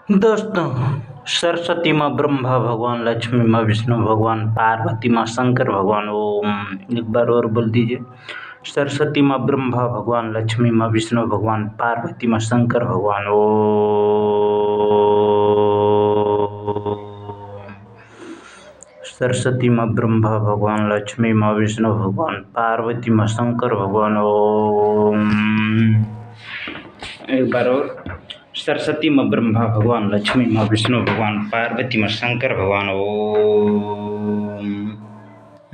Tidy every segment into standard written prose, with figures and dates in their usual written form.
दोस्तों, सरस्वती माँ ब्रह्मा भगवान, लक्ष्मी माँ विष्णु भगवान, पार्वती माँ शंकर भगवान। ओम एक बार और बोल दीजिए। सरस्वती माँ ब्रह्मा भगवान, लक्ष्मी माँ विष्णु भगवान, पार्वती माँ शंकर भगवान। ओम सरस्वती माँ ब्रह्मा भगवान, लक्ष्मी माँ विष्णु भगवान, पार्वती माँ शंकर भगवान। ओम एक बार और। सरस्वती माँ ब्रह्मा भगवान, लक्ष्मी माँ विष्णु भगवान, पार्वती माँ शंकर भगवान। ओम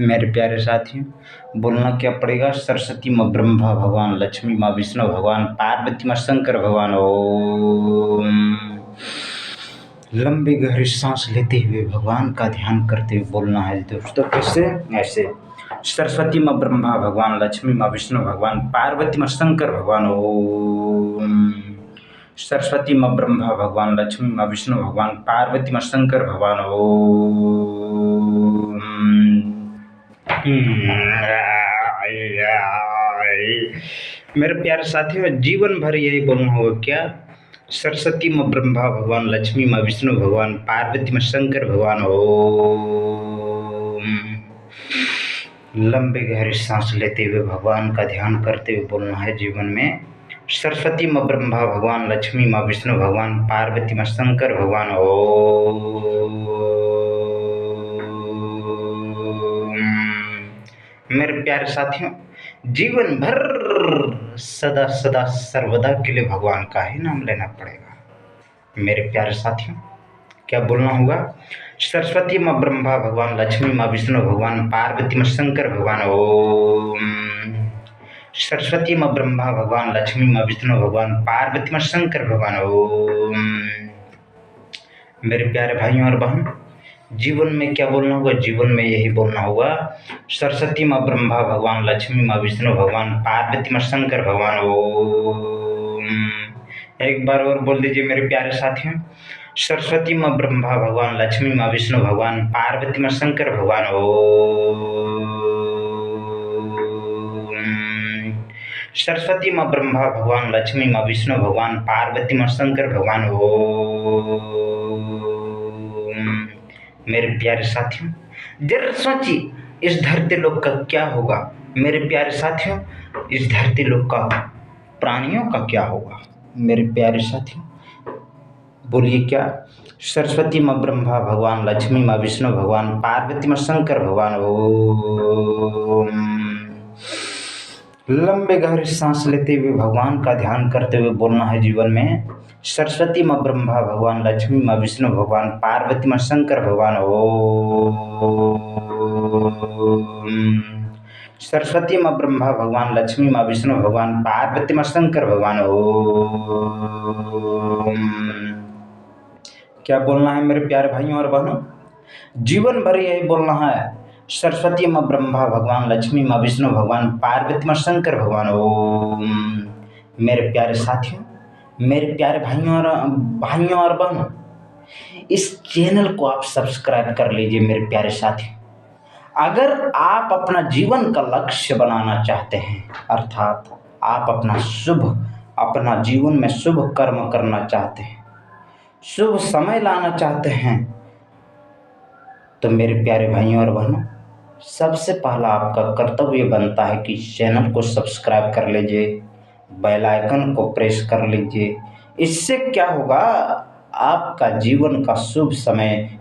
मेरे प्यारे साथियों, बोलना क्या पड़ेगा? सरस्वती माँ ब्रह्मा भगवान, लक्ष्मी माँ विष्णु भगवान, पार्वती माँ शंकर भगवान। ओम लंबी गहरी सांस लेते हुए भगवान का ध्यान करते हुए बोलना है दोस्तों। कैसे? ऐसे। सरस्वती माँ ब्रह्मा भगवान, लक्ष्मी माँ विष्णु भगवान, पार्वती माँ शंकर भगवान। ओम सरस्वती माँ ब्रह्मा भगवान, लक्ष्मी माँ विष्णु भगवान, पार्वती माँ शंकर भगवान। ओम मेरे प्यारे साथियों, जीवन भर यही बोलना होगा क्या? सरस्वती माँ ब्रह्मा भगवान, लक्ष्मी माँ विष्णु भगवान, पार्वती माँ शंकर भगवान। ओम लंबे गहरी सांस लेते हुए भगवान का ध्यान करते हुए बोलना है जीवन में। सरस्वती माँ ब्रह्मा भगवान, लक्ष्मी माँ विष्णु भगवान, पार्वती माँ शंकर भगवान। ओम मेरे प्यारे साथियों, जीवन भर सदा सदा सर्वदा के लिए भगवान का ही नाम लेना पड़ेगा। मेरे प्यारे साथियों, क्या बोलना होगा? सरस्वती माँ ब्रह्मा भगवान, लक्ष्मी माँ विष्णु भगवान, पार्वती माँ शंकर भगवान। ओम सरस्वती माँ ब्रह्मा भगवान, लक्ष्मी माँ विष्णु भगवान, पार्वती माँ शंकर भगवान। ओम मेरे प्यारे भाइयों और बहन, जीवन में क्या बोलना होगा? जीवन में यही बोलना होगा, सरस्वती माँ ब्रह्मा भगवान, लक्ष्मी माँ विष्णु भगवान, पार्वती माँ शंकर भगवान। ओम एक बार और बोल दीजिए मेरे प्यारे साथियों। सरस्वती माँ ब्रह्मा भगवान, लक्ष्मी माँ विष्णु भगवान, पार्वती माँ शंकर भगवान। ओम सरस्वती माँ ब्रह्मा भगवान, लक्ष्मी माँ विष्णु भगवान, पार्वती माँ शंकर भगवान। ओम मेरे प्यारे साथियों, जरा सोचिए इस धरती लोक का क्या होगा? मेरे प्यारे साथियों, इस धरती लोक का प्राणियों का क्या होगा? मेरे प्यारे साथियों, बोलिए क्या? सरस्वती माँ ब्रह्मा भगवान, लक्ष्मी माँ विष्णु भगवान, पार्वती माँ शंकर भगवान। ओम लंबे गहरे सांस लेते हुए भगवान का ध्यान करते हुए बोलना है जीवन में। सरस्वती माँ ब्रह्मा भगवान, लक्ष्मी माँ विष्णु भगवान, पार्वती माँ शंकर भगवान। ओम सरस्वती माँ ब्रह्मा भगवान, लक्ष्मी माँ विष्णु भगवान, पार्वती माँ शंकर भगवान। ओम क्या बोलना है मेरे प्यारे भाइयों और बहनों? जीवन भर यही बोलना है, सरस्वती माँ ब्रह्मा भगवान, लक्ष्मी माँ विष्णु भगवान, पार्वती माँ शंकर भगवान। ओम मेरे प्यारे साथियों, मेरे प्यारे भाइयों और बहनों, इस चैनल को आप सब्सक्राइब कर लीजिए मेरे प्यारे साथियों। अगर आप अपना जीवन का लक्ष्य बनाना चाहते हैं, अर्थात आप अपना जीवन में शुभ कर्म करना चाहते हैं, शुभ समय लाना चाहते हैं, तो मेरे प्यारे भाइयों और बहनों, सबसे पहला आपका कर्तव्य बनता है कि चैनल को सब्सक्राइब कर लीजिए, बेल आइकन को प्रेस कर लीजिए। इससे क्या होगा? आपका जीवन का शुभ समय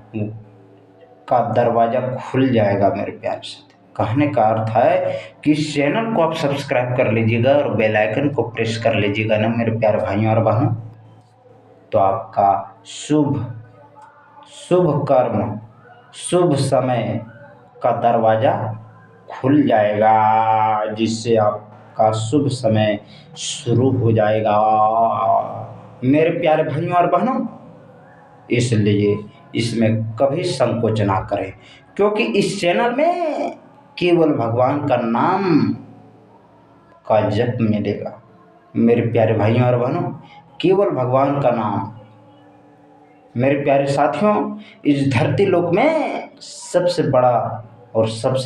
का दरवाज़ा खुल जाएगा मेरे प्यारे साथी। कहने का अर्थ है कि इस चैनल को आप सब्सक्राइब कर लीजिएगा और बेल आइकन को प्रेस कर लीजिएगा ना मेरे प्यारे भाइयों और बहनों, तो आपका शुभ कर्म, शुभ समय का दरवाज़ा खुल जाएगा, जिससे आपका शुभ समय शुरू हो जाएगा मेरे प्यारे भाइयों और बहनों। इसलिए इसमें कभी संकोच ना करें, क्योंकि इस चैनल में केवल भगवान का नाम का जप मिलेगा मेरे प्यारे भाइयों और बहनों, केवल भगवान का नाम। मेरे प्यारे साथियों, इस धरती लोक में सबसे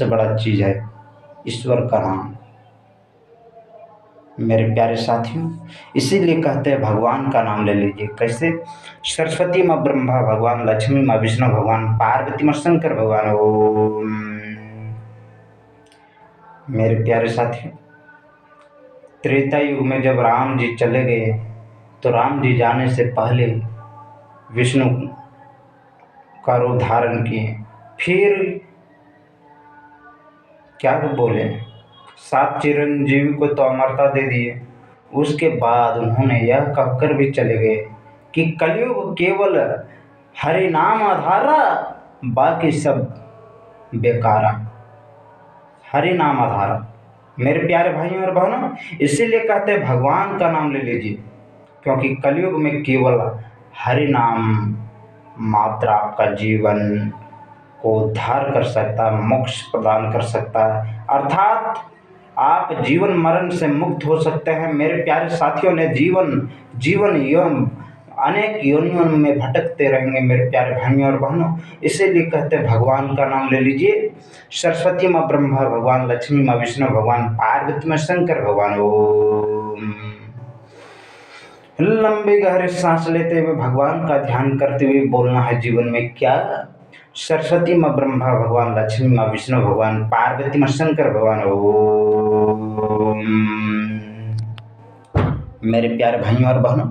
बड़ा चीज़ है ईश्वर का नाम। मेरे प्यारे साथियों, इसीलिए कहते हैं भगवान का नाम ले लीजिए। कैसे? सरस्वती माँ ब्रह्मा भगवान, लक्ष्मी माँ विष्णु भगवान, पार्वती माँ शंकर भगवान। ओम। मेरे प्यारे साथियों, त्रेता युग में जब राम जी चले गए तो राम जी जाने से पहले विष्णु का रूप धारण किए। फिर क्या बोले, 7 चिरंजीवी को तो अमरता दे दिए। उसके बाद उन्होंने यह कहकर भी चले गए कि कलयुग केवल हरि नाम आधारा, बाकी सब बेकारा। हरि नाम आधारा। मेरे प्यारे भाइयों और बहनों, इसीलिए कहते हैं भगवान का नाम ले लीजिए, क्योंकि कलयुग में केवल हरि नाम मात्र आपका जीवन को उद्धार कर सकता है, मोक्ष प्रदान कर सकता है, अर्थात आप जीवन मरण से मुक्त हो सकते हैं। मेरे प्यारे साथियों ने जीवन एवं अनेक योनियों में भटकते रहेंगे मेरे प्यारे भाइयों और बहनों। इसीलिए कहते हैं भगवान का नाम ले लीजिए। सरस्वती माँ ब्रह्मा भगवान, लक्ष्मी माँ विष्णु भगवान, पार्वती माँ शंकर भगवान। ओम। लंबी गहरी सांस लेते हुए भगवान का ध्यान करते हुए बोलना है जीवन में क्या? सरस्वती माँ ब्रह्मा भगवान, लक्ष्मी माँ विष्णु भगवान, पार्वती माँ शंकर भगवान। ओम। मेरे प्यारे भाइयों और बहनों,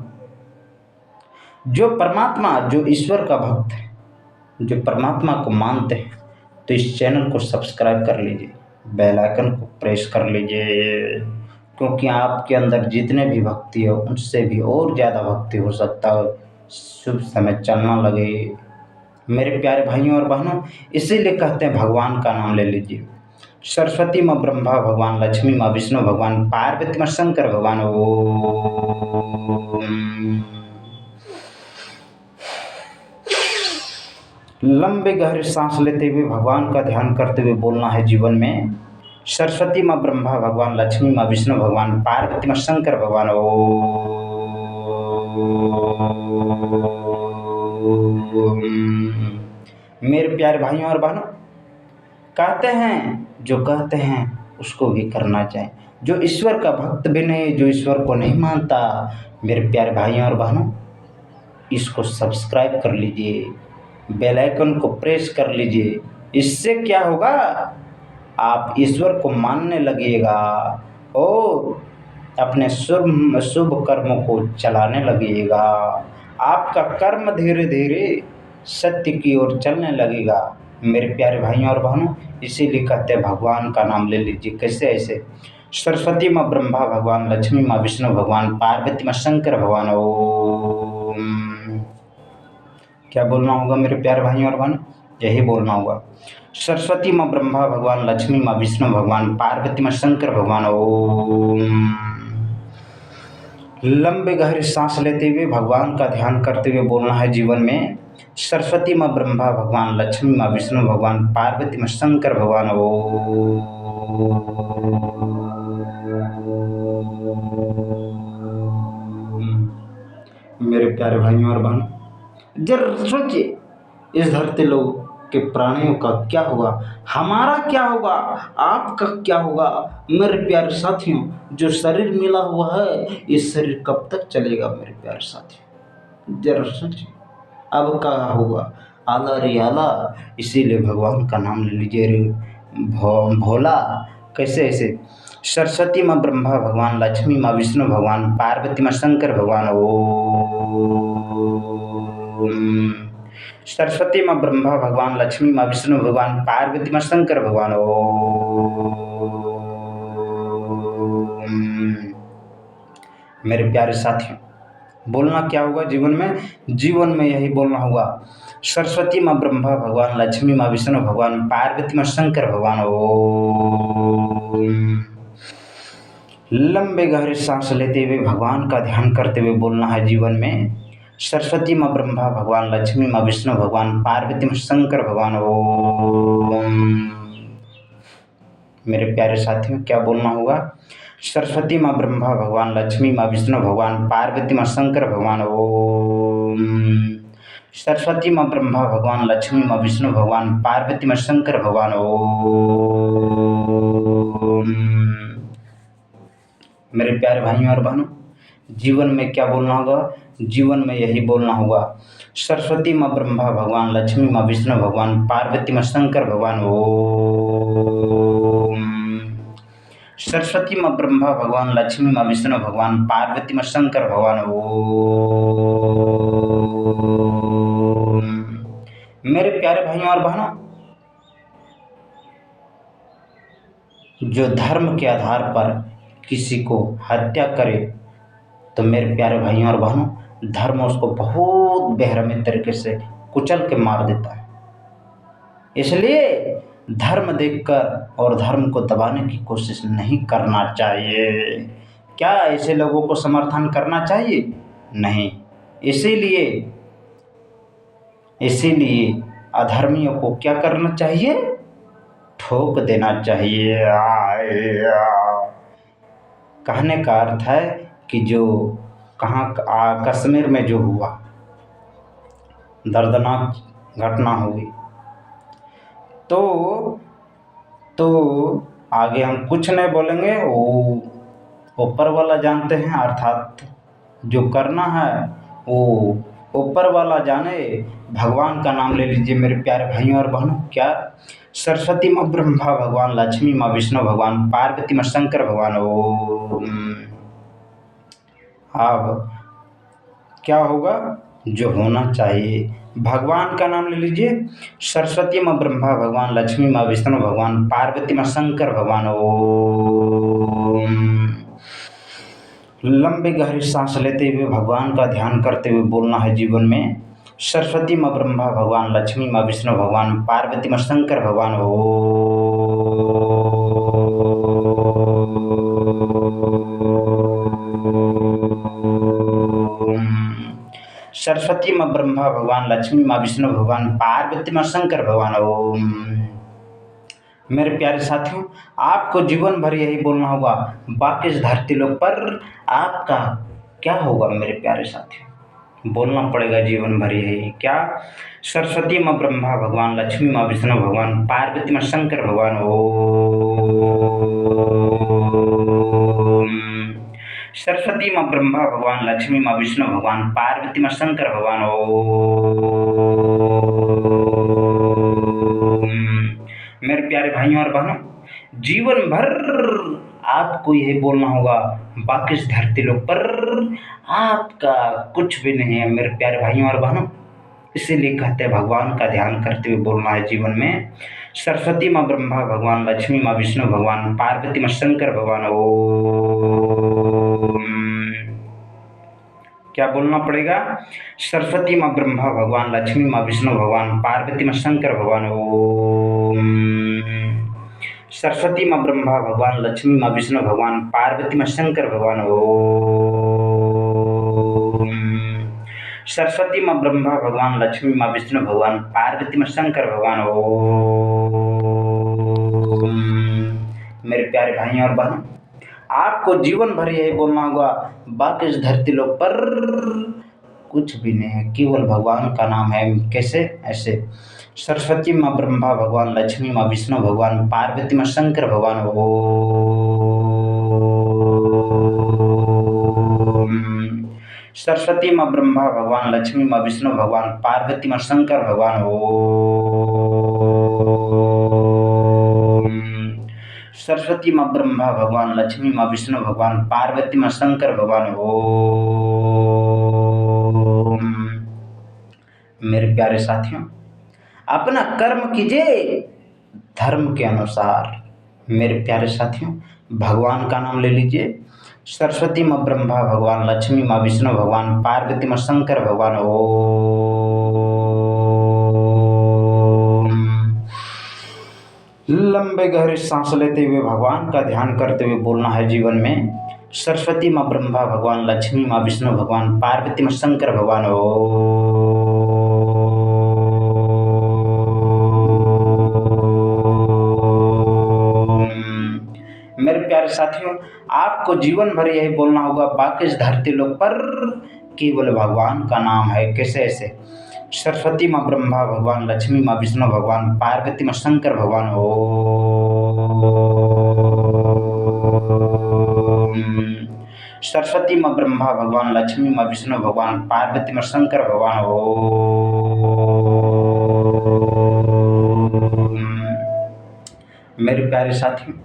जो परमात्मा, जो ईश्वर का भक्त है, जो परमात्मा को मानते हैं, तो इस चैनल को सब्सक्राइब कर लीजिए, बेल आइकन को प्रेस कर लीजिए, क्योंकि आपके अंदर जितने भी भक्ति हो उनसे भी और ज़्यादा भक्ति हो सकता है। शुभ समय चलना लगे। मेरे प्यारे भाइयों और बहनों, इसीलिए कहते हैं भगवान का नाम ले लीजिए। सरस्वती माँ ब्रह्मा भगवान, लक्ष्मी माँ विष्णु भगवान, पार्वती माँ शंकर भगवान। ओम। लंबे गहरे सांस लेते हुए भगवान का ध्यान करते हुए बोलना है जीवन में। सरस्वती माँ ब्रह्मा भगवान, लक्ष्मी माँ विष्णु भगवान, पार्वती माँ शंकर भगवान। ओम। मेरे प्यारे भाइयों और बहनों, कहते हैं जो कहते हैं उसको भी करना चाहिए। जो ईश्वर का भक्त भी नहीं, जो ईश्वर को नहीं मानता, मेरे प्यारे भाइयों और बहनों, इसको सब्सक्राइब कर लीजिए, बेल आइकन को प्रेस कर लीजिए। इससे क्या होगा, आप ईश्वर को मानने लगिएगा और अपने शुभ शुभ कर्मों को चलाने लगिएगा। आपका कर्म धीरे धीरे सत्य की ओर चलने लगेगा। मेरे प्यारे भाइयों और बहनों, इसीलिए कहते हैं भगवान का नाम ले लीजिए। कैसे? ऐसे सरस्वती माँ ब्रह्मा भगवान, लक्ष्मी माँ विष्णु भगवान, पार्वती माँ शंकर भगवान। ओम। क्या बोलना होगा मेरे प्यारे भाइयों और बहनों? यही बोलना होगा। सरस्वती माँ ब्रह्मा भगवान, लक्ष्मी माँ विष्णु भगवान, पार्वती माँ शंकर भगवान। ओम। लंबे गहरे सांस लेते हुए भगवान का ध्यान करते हुए बोलना है जीवन में। सरस्वती माँ ब्रह्मा भगवान, लक्ष्मी माँ विष्णु भगवान, पार्वती माँ शंकर भगवान। मेरे प्यारे भाइयों और बहनों, जरा सोचिए, इस धरती लोग के प्राणियों का क्या होगा, हमारा क्या होगा, आपका क्या होगा? मेरे प्यारे साथियों, जो शरीर मिला हुआ है, ये शरीर कब तक चलेगा? मेरे प्यारे साथियों, जरा सोचिए, अब क्या होगा? आला रे आला। इसीलिए भगवान का नाम ले लीजिए रे भोला। कैसे? ऐसे सरस्वती माँ ब्रह्मा भगवान, लक्ष्मी माँ विष्णु भगवान, पार्वती माँ शंकर भगवान। ओम। सरस्वती माँ ब्रह्मा भगवान, लक्ष्मी माँ विष्णु भगवान, पार्वती माँ शंकर भगवान। ओम। मेरे प्यारे साथियों, बोलना क्या होगा जीवन में? जीवन में यही बोलना होगा, सरस्वती माँ ब्रह्मा भगवान, लक्ष्मी माँ विष्णु भगवान, पार्वती माँ शंकर भगवान। ओम। लंबे गहरे सांस लेते हुए भगवान का ध्यान करते हुए बोलना है जीवन में। सरस्वती माँ ब्रह्मा भगवान, लक्ष्मी माँ विष्णु भगवान, पार्वती माँ शंकर भगवान। ओम। मेरे प्यारे साथियों, क्या बोलना होगा? सरस्वती माँ ब्रह्मा भगवान, लक्ष्मी माँ विष्णु भगवान, पार्वती माँ शंकर भगवान। ओम। सरस्वती माँ ब्रह्मा भगवान, लक्ष्मी माँ विष्णु भगवान, पार्वती माँ शंकर भगवान। ओम। मेरे प्यारे भाइयों और बहनों, जीवन में क्या बोलना होगा? जीवन में यही बोलना होगा, सरस्वती माँ ब्रह्मा भगवान, लक्ष्मी माँ विष्णु भगवान, पार्वती माँ शंकर भगवान ओम। सरस्वती माँ ब्रह्मा भगवान, लक्ष्मी माँ विष्णु भगवान, पार्वती माँ शंकर भगवान ओम। मेरे प्यारे भाइयों और बहनों, जो धर्म के आधार पर किसी को हत्या करे तो मेरे प्यारे भाइयों और बहनों, धर्म उसको बहुत बेरहमी तरीके से कुचल के मार देता है। इसलिए धर्म देखकर और धर्म को दबाने की कोशिश नहीं करना चाहिए। क्या ऐसे लोगों को समर्थन करना चाहिए? नहीं। इसीलिए इसीलिए अधर्मियों को क्या करना चाहिए? ठोक देना चाहिए। कहने का अर्थ है कि जो कश्मीर में जो हुआ दर्दनाक घटना हुई, तो आगे हम कुछ नहीं बोलेंगे, वो ऊपर वाला जानते हैं, अर्थात जो करना है वो ऊपर वाला जाने। भगवान का नाम ले लीजिए मेरे प्यारे भाइयों और बहनों। क्या? सरस्वती माँ ब्रह्मा भगवान, लक्ष्मी माँ विष्णु भगवान, पार्वती माँ शंकर भगवान ओम। अब क्या होगा? जो होना चाहिए, भगवान का नाम ले लीजिए, सरस्वती माँ ब्रह्मा भगवान, लक्ष्मी माँ विष्णु भगवान, पार्वती माँ शंकर भगवान ओम। लंबी गहरी सांस लेते हुए भगवान का ध्यान करते हुए बोलना है जीवन में, सरस्वती माँ ब्रह्मा भगवान, लक्ष्मी माँ विष्णु भगवान, पार्वती माँ शंकर भगवान ओम। सरस्वती माँ ब्रह्मा भगवान, लक्ष्मी माँ विष्णु भगवान, पार्वती माँ शंकर भगवान ओम। मेरे प्यारे साथियों, आपको जीवन भर यही बोलना होगा, बाकी इस धरती लोक पर आपका क्या होगा? मेरे प्यारे साथियों, बोलना पड़ेगा जीवन भर यही। क्या? सरस्वती माँ ब्रह्मा भगवान, लक्ष्मी माँ विष्णु भगवान, पार्वती माँ शंकर भगवान ओम। सरस्वती माँ ब्रह्मा भगवान, लक्ष्मी माँ विष्णु भगवान, पार्वती माँ शंकर भगवान ओम। मेरे प्यारे भाइयों और बहनों, जीवन भर आपको यही बोलना होगा, बाकी इस धरती लोक पर आपका कुछ भी नहीं है मेरे प्यारे भाइयों और बहनों। इसीलिए कहते हैं भगवान का ध्यान करते हुए बोलना है जीवन में, सरस्वती माँ ब्रह्मा भगवान, लक्ष्मी माँ विष्णु भगवान, पार्वती माँ शंकर भगवान ओम। क्या बोलना पड़ेगा? सरस्वती माँ ब्रह्मा भगवान, लक्ष्मी माँ विष्णु भगवान, पार्वती माँ शंकर भगवान ओम। सरस्वती माँ ब्रह्मा भगवान, लक्ष्मी माँ विष्णु भगवान, पार्वती माँ शंकर भगवान ओम। सरस्वती माँ ब्रह्मा भगवान, लक्ष्मी माँ विष्णु भगवान, पार्वती माँ शंकर भगवान ओम। मेरे प्यारे भाइयों और बहनों, आपको जीवन भर यही बोलना होगा, बाकी इस धरती लोक पर कुछ भी नहीं है, केवल भगवान का नाम है। कैसे? ऐसे, सरस्वती माँ ब्रह्मा भगवान, लक्ष्मी माँ विष्णु भगवान, पार्वती माँ शंकर भगवान ओम। सरस्वती माँ ब्रह्मा भगवान, लक्ष्मी माँ विष्णु भगवान, पार्वती माँ शंकर भगवान ओम। सरस्वती माँ ब्रह्मा भगवान, लक्ष्मी माँ विष्णु भगवान, पार्वती माँ शंकर भगवान ओम। मेरे प्यारे साथियों, अपना कर्म कीजिए धर्म के अनुसार। मेरे प्यारे साथियों, भगवान का नाम ले लीजिए, सरस्वती माँ ब्रह्मा भगवान, लक्ष्मी माँ विष्णु भगवान, पार्वती माँ शंकर भगवान ओम। लंबे गहरे सांस लेते हुए भगवान का ध्यान करते हुए बोलना है जीवन में, सरस्वती माँ ब्रह्मा भगवान, लक्ष्मी माँ विष्णु भगवान, पार्वती माँ शंकर भगवान ओम। मेरे प्यारे साथियों, आपको जीवन भर यही बोलना होगा, बाकी इस धरती लोक पर केवल भगवान का नाम है। कैसे? ऐसे, सरस्वती माँ ब्रह्मा भगवान, लक्ष्मी माँ विष्णु भगवान, पार्वती माँ शंकर भगवान ओम। सरस्वती माँ ब्रह्मा भगवान लक्ष्मी माँ विष्णु भगवान पार्वती माँ शंकर भगवान ओम। मेरे प्यारे साथियों,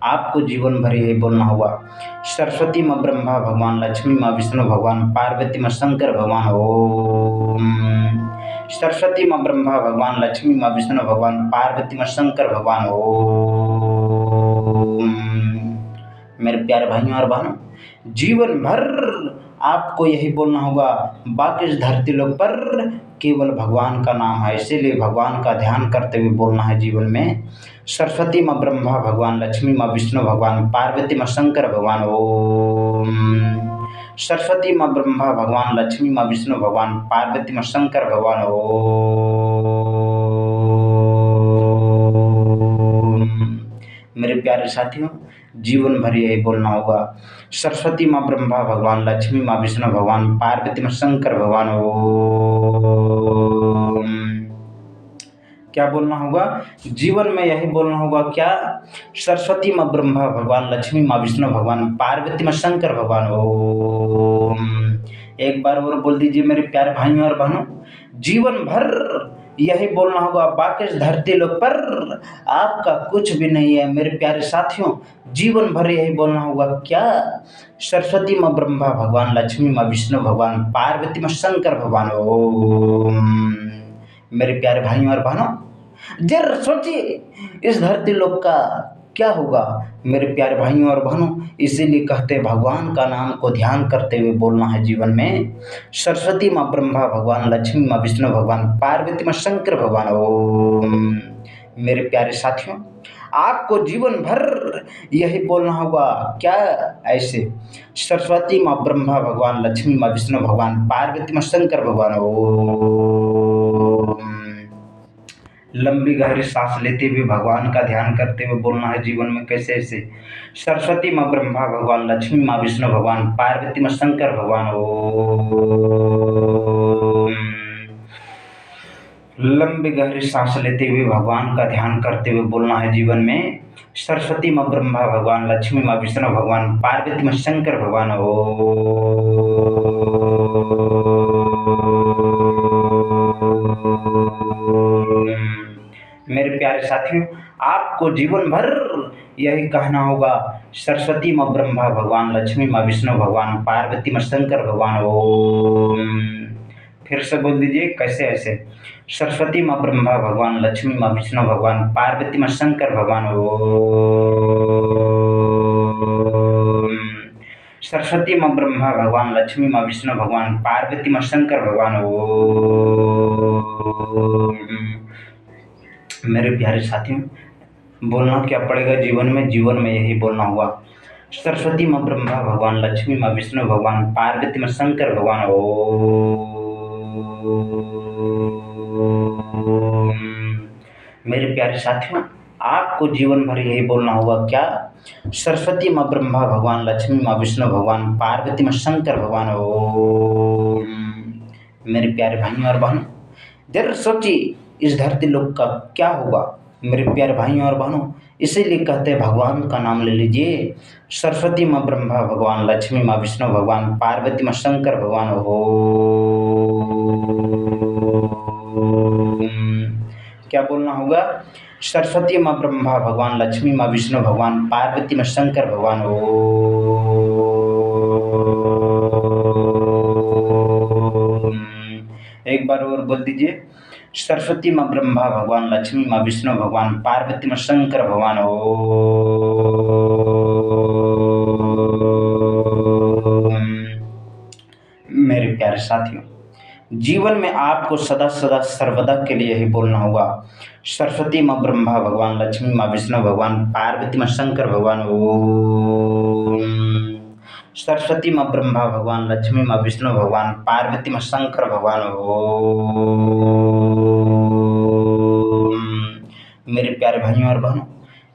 आपको जीवन भर यही बोलना होगा, सरस्वती माँ ब्रह्मा भगवान लक्ष्मी माँ विष्णु भगवान पार्वती माँ शंकर भगवान ओम। सरस्वती माँ ब्रह्मा भगवान लक्ष्मी माँ विष्णु भगवान पार्वती माँ शंकर भगवान ओम। मेरे प्यारे भाइयों और बहनों, जीवन भर आपको यही बोलना होगा, बाकी इस धरती लोक पर केवल भगवान का नाम है, इसीलिए भगवान का ध्यान करते हुए बोलना है जीवन में। सरस्वती माँ ब्रह्मा भगवान लक्ष्मी माँ विष्णु भगवान पार्वती माँ शंकर भगवान ओम। सरस्वती माँ ब्रह्मा भगवान लक्ष्मी माँ विष्णु भगवान पार्वती माँ शंकर भगवान ओम। मेरे प्यारे साथियों, जीवन भर यही बोलना होगा, सरस्वती माँ ब्रह्मा भगवान लक्ष्मी माँ विष्णु भगवान पार्वती माँ शंकर भगवान ओम। क्या बोलना होगा, जीवन में यही बोलना होगा, क्या, सरस्वती माँ ब्रह्मा भगवान लक्ष्मी माँ विष्णु भगवान पार्वती माँ शंकर भगवान ओम। एक बार और बोल दीजिए मेरे प्यारे भाइयों और बहनों, जीवन भर यही बोलना होगा, बाकी इस धरती लोक पर आपका कुछ भी नहीं है। मेरे प्यारे साथियों, जीवन भर यही बोलना होगा, क्या, सरस्वती माँ ब्रह्मा भगवान लक्ष्मी माँ विष्णु भगवान पार्वती माँ शंकर भगवान ओम। मेरे प्यारे भाइयों और बहनों, जरा सोचिए इस धरती लोक का क्या होगा। मेरे प्यारे भाइयों और बहनों, इसीलिए कहते हैं भगवान का नाम को ध्यान करते हुए बोलना है जीवन में। सरस्वती माँ ब्रह्मा भगवान लक्ष्मी माँ विष्णु भगवान पार्वती माँ शंकर भगवान ओम। मेरे प्यारे साथियों, आपको जीवन भर यही बोलना होगा, क्या, ऐसे, सरस्वती माँ ब्रह्मा भगवान लक्ष्मी माँ विष्णु भगवान पार्वती माँ शंकर भगवान ओम। लंबी गहरी सांस लेते हुए भगवान का ध्यान करते हुए बोलना है जीवन में, कैसे ऐसे, सरस्वती माँ ब्रह्मा भगवान लक्ष्मी माँ विष्णु भगवान पार्वती माँ शंकर भगवान ओम। लंबी गहरी सांस लेते हुए भगवान का ध्यान करते हुए बोलना है जीवन में, सरस्वती माँ ब्रह्मा भगवान लक्ष्मी माँ विष्णु भगवान पार्वती माँ शंकर भगवान ओम। मेरे प्यारे साथियों, आपको जीवन भर यही कहना होगा, सरस्वती माँ ब्रह्मा भगवान लक्ष्मी माँ विष्णु भगवान पार्वती माँ शंकर भगवान ओम। फिर से बोल दीजिए, कैसे ऐसे, सरस्वती माँ ब्रह्मा भगवान लक्ष्मी माँ विष्णु भगवान पार्वती माँ शंकर भगवान ओम। सरस्वती माँ ब्रह्मा भगवान लक्ष्मी माँ विष्णु भगवान पार्वती माँ शंकर भगवान ओम। मेरे प्यारे साथियों, बोलना क्या पड़ेगा जीवन में, जीवन में यही बोलना होगा, सरस्वती माँ ब्रह्मा भगवान लक्ष्मी माँ विष्णु भगवान पार्वती माँ शंकर भगवान ओम। मेरे प्यारे साथियों, आपको जीवन भर यही बोलना होगा, क्या, सरस्वती माँ ब्रह्मा भगवान लक्ष्मी माँ विष्णु भगवान पार्वती माँ शंकर भगवान ओम। मेरे प्यारे भाइयों और बहनों, जरा सोचिए इस धरती लोक का क्या होगा। मेरे प्यारे भाइयों और बहनों, इसीलिए कहते हैं भगवान का नाम ले लीजिए, सरस्वती माँ ब्रह्मा भगवान लक्ष्मी माँ विष्णु भगवान पार्वती माँ शंकर भगवान ओम। क्या बोलना होगा, सरस्वती माँ ब्रह्मा भगवान लक्ष्मी माँ विष्णु भगवान पार्वती माँ शंकर भगवान ओम। एक बार और बोल दीजिए, सरस्वती माँ ब्रह्मा भगवान लक्ष्मी माँ विष्णु भगवान पार्वती माँ शंकर भगवान ओम। मेरे प्यारे साथियों, जीवन में आपको सदा सदा सर्वदा के लिए यही बोलना होगा, सरस्वती माँ ब्रह्मा भगवान लक्ष्मी माँ विष्णु भगवान पार्वती माँ शंकर भगवान ओम। सरस्वती माँ ब्रह्मा भगवान लक्ष्मी माँ विष्णु भगवान पार्वती माँ शंकर भगवान ओम। मेरे प्यारे भाइयों और बहनों,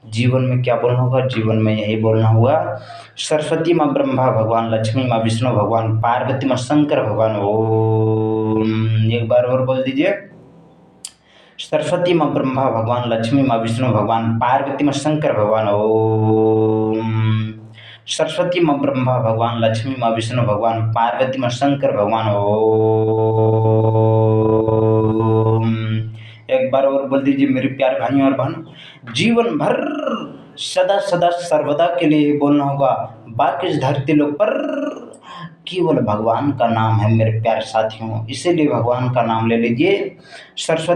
जीवन में क्या बोलना होगा, जीवन में यही बोलना होगा, सरस्वती माँ ब्रह्मा भगवान लक्ष्मी माँ विष्णु भगवान पार्वती माँ शंकर भगवान ओम। एक बार और बोल दीजिए, सरस्वती माँ ब्रह्मा भगवान लक्ष्मी माँ विष्णु भगवान पार्वती माँ शंकर भगवान ओम। सरस्वती माँ ब्रह्मा भगवान, लक्ष्मी माँ विष्णु भगवान, पार्वती माँ शंकर भगवान। ओम। एक बार और बोल दीजिए मेरे प्यारे भाइयों और बहनों, जीवन भर सदा सदा सर्वदा के लिए बोलना होगा, बाकी इस धरती लोक पर केवल भगवान का नाम है मेरे प्यारे साथियों। इसीलिए भगवान का नाम ले लीजिए। सरस्वती